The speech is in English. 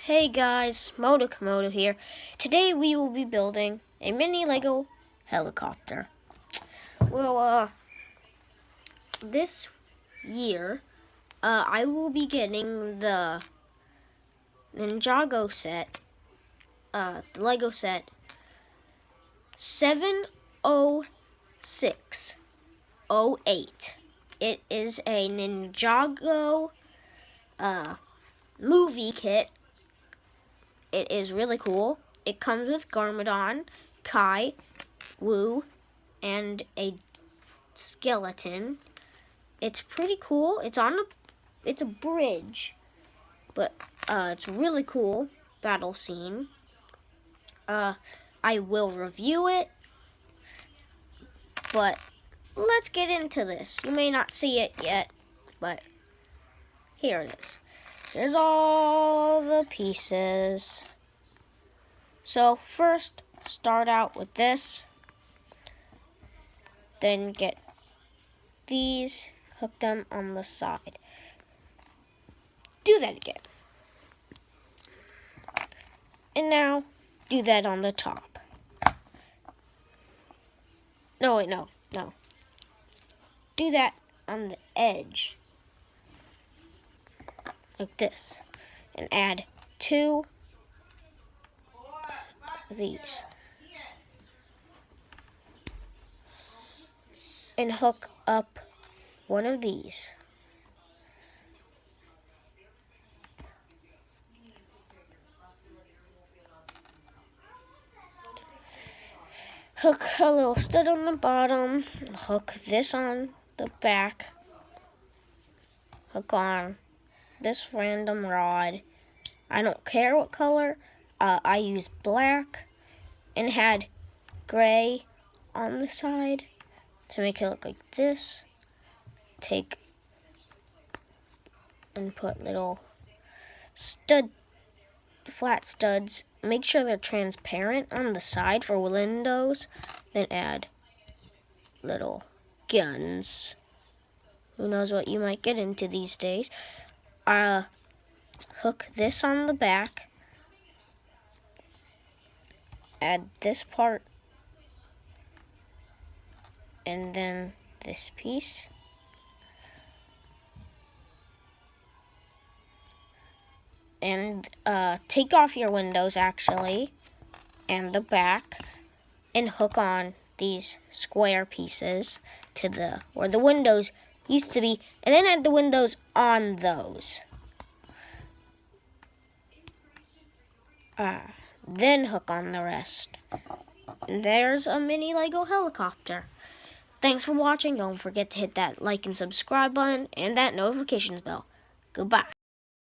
Hey guys, Moto Komodo here. Today we will be building a mini Lego helicopter. Well, this year, I will be getting the Ninjago set, the Lego set 70608. It is a Ninjago, movie kit. It is really cool. It comes with Garmadon, Kai, Wu, and a skeleton. It's pretty cool. It's a bridge, but it's really cool battle scene. I will review it, but let's get into this. You may not see it yet, but here it is. There's all the pieces. So first, start out with this. Then get these, hook them on the side. Do that again. And now, do that on the top. No, wait, no. Do that on the edge. Like this. And add 2 of these. And hook up one of these. Hook a little stud on the bottom. Hook this on the back. Hook on this random rod. I don't care what color. I used black and had gray on the side to make it look like this. Take and put little flat studs. Make sure they're transparent on the side for windows. Then add little guns. Who knows what you might get into these days. Hook this on the back. Add this part. And then this piece. And take off your windows actually, and the back, and hook on these square pieces to where the windows used to be, and then add the windows on those. Then hook on the rest. And there's a mini Lego helicopter. Thanks for watching. Don't forget to hit that like and subscribe button and that notifications bell. Goodbye.